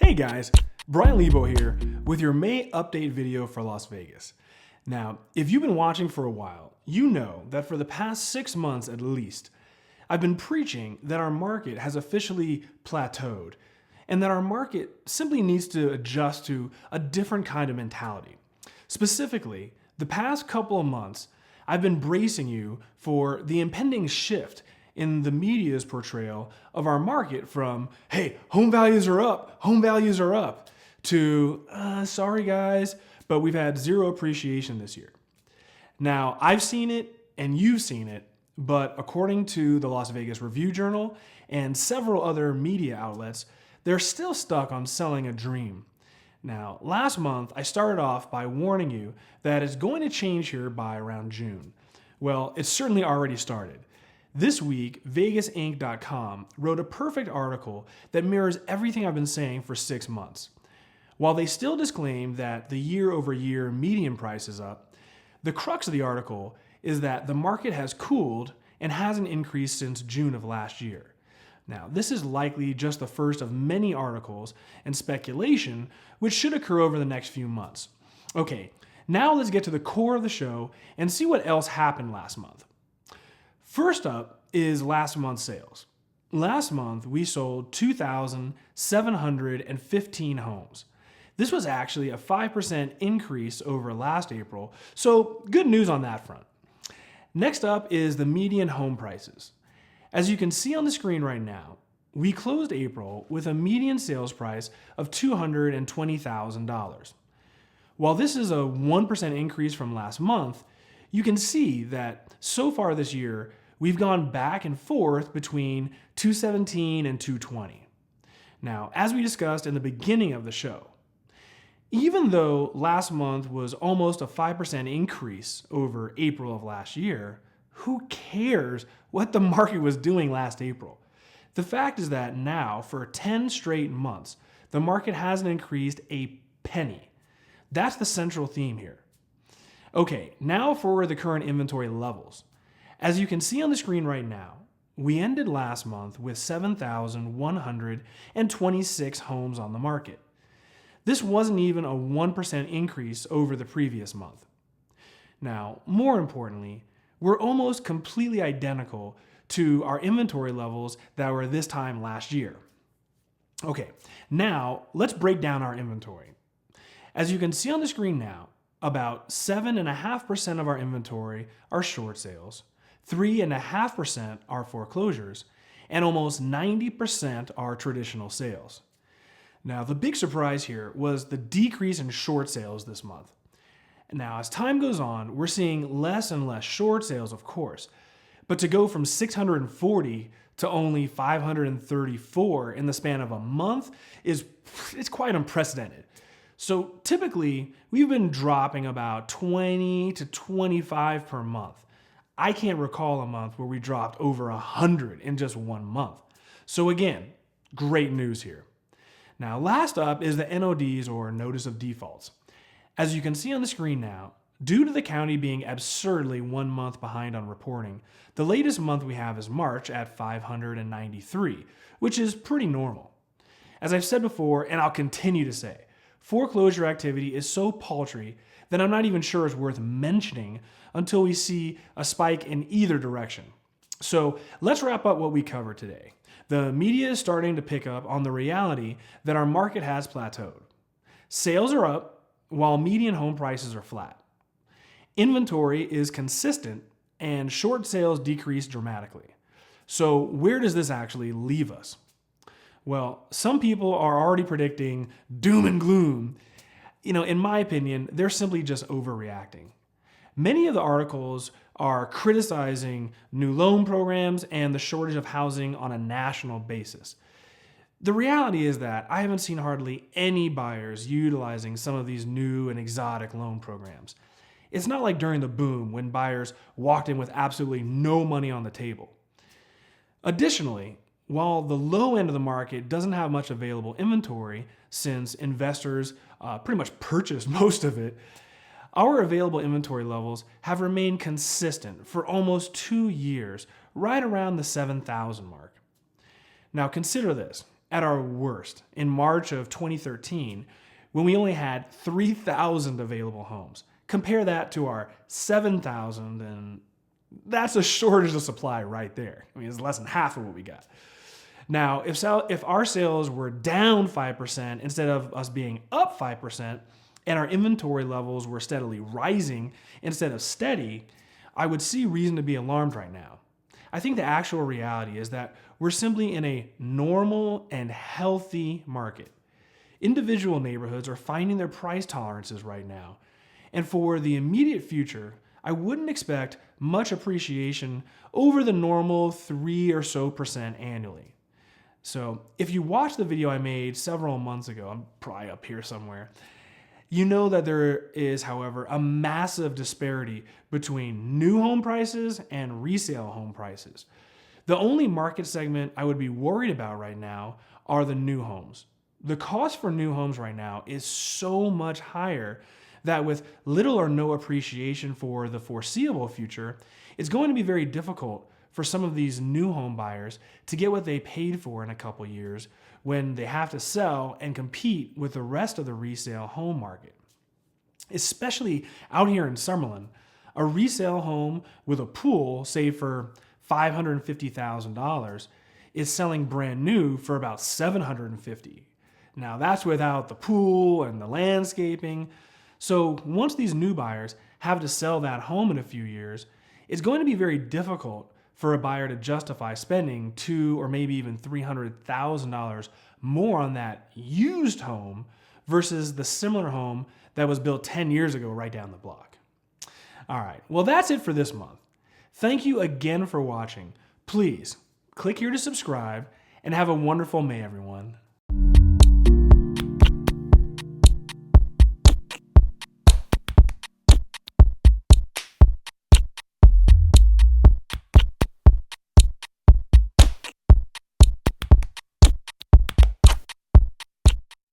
Hey guys, Bryan Lebo here with your May update video for Las Vegas. Now, if you've been watching for a while, you know that for the past 6 months at least, I've been preaching that our market has officially plateaued and that our market simply needs to adjust to a different kind of mentality. Specifically, the past couple of months, I've been bracing you for the impending shift in the media's portrayal of our market from, hey, home values are up, to, sorry guys, but we've had zero appreciation this year. Now, I've seen it and you've seen it, but according to the Las Vegas Review-Journal and several other media outlets, they're still stuck on selling a dream. Now, last month, I started off by warning you that it's going to change here by around June. Well, it's certainly already started. This week, VegasInc.com wrote a perfect article that mirrors everything I've been saying for 6 months. While they still disclaim that the year-over-year median price is up, the crux of the article is that the market has cooled and hasn't increased since June of last year. Now, this is likely just the first of many articles and speculation which should occur over the next few months. Okay, now let's get to the core of the show and see what else happened last month. First up is last month's sales. Last month, we sold 2,715 homes. This was actually a 5% increase over last April, so good news on that front. Next up is the median home prices. As you can see on the screen right now, we closed April with a median sales price of $220,000. While this is a 1% increase from last month, you can see that so far this year, we've gone back and forth between 217 and 220. Now, as we discussed in the beginning of the show, even though last month was almost a 5% increase over April of last year, who cares what the market was doing last April? The fact is that now, for 10 straight months, the market hasn't increased a penny. That's the central theme here. Okay, now for the current inventory levels. As you can see on the screen right now, we ended last month with 7,126 homes on the market. This wasn't even a 1% increase over the previous month. Now, more importantly, we're almost completely identical to our inventory levels that were this time last year. Okay, now let's break down our inventory. As you can see on the screen now, about 7.5% of our inventory are short sales, 3.5% are foreclosures, and almost 90% are traditional sales. Now, the big surprise here was the decrease in short sales this month. Now, as time goes on, we're seeing less and less short sales, of course, but to go from 640 to only 534 in the span of a month it's quite unprecedented. So typically, we've been dropping about 20 to 25 per month. I can't recall a month where we dropped over 100 in just 1 month. So again, great news here. Now, last up is the NODs, or Notice of Defaults. As you can see on the screen now, due to the county being absurdly 1 month behind on reporting, the latest month we have is March at 593, which is pretty normal. As I've said before, and I'll continue to say, foreclosure activity is so paltry that I'm not even sure it's worth mentioning until we see a spike in either direction. So let's wrap up what we covered today. The media is starting to pick up on the reality that our market has plateaued. Sales are up while median home prices are flat. Inventory is consistent and short sales decrease dramatically. So where does this actually leave us? Well, some people are already predicting doom and gloom. In my opinion, they're simply just overreacting. Many of the articles are criticizing new loan programs and the shortage of housing on a national basis. The reality is that I haven't seen hardly any buyers utilizing some of these new and exotic loan programs. It's not like during the boom when buyers walked in with absolutely no money on the table. Additionally, while the low end of the market doesn't have much available inventory since investors pretty much purchased most of it, our available inventory levels have remained consistent for almost 2 years, right around the 7,000 mark. Now consider this. at our worst in March of 2013 when we only had 3,000 available homes. Compare that to our 7,000 and that's a shortage of supply right there. I mean, it's less than half of what we got. Now, if our sales were down 5% instead of us being up 5%, and our inventory levels were steadily rising instead of steady, I would see reason to be alarmed right now. I think the actual reality is that we're simply in a normal and healthy market. Individual neighborhoods are finding their price tolerances right now. And for the immediate future, I wouldn't expect much appreciation over the normal 3% or so annually. So if you watched the video I made several months ago, I'm probably up here somewhere, you know that there is, however, a massive disparity between new home prices and resale home prices. The only market segment I would be worried about right now are the new homes. The cost for new homes right now is so much higher that with little or no appreciation for the foreseeable future, it's going to be very difficult for some of these new home buyers to get what they paid for in a couple years when they have to sell and compete with the rest of the resale home market. Especially out here in Summerlin, a resale home with a pool, say for $550,000, is selling brand new for about $750,000. Now that's without the pool and the landscaping. So once these new buyers have to sell that home in a few years, it's going to be very difficult for a buyer to justify spending $200,000 or maybe even $300,000 more on that used home versus the similar home that was built 10 years ago right down the block. All right, well that's it for this month. Thank you again for watching. Please click here to subscribe and have a wonderful May, everyone.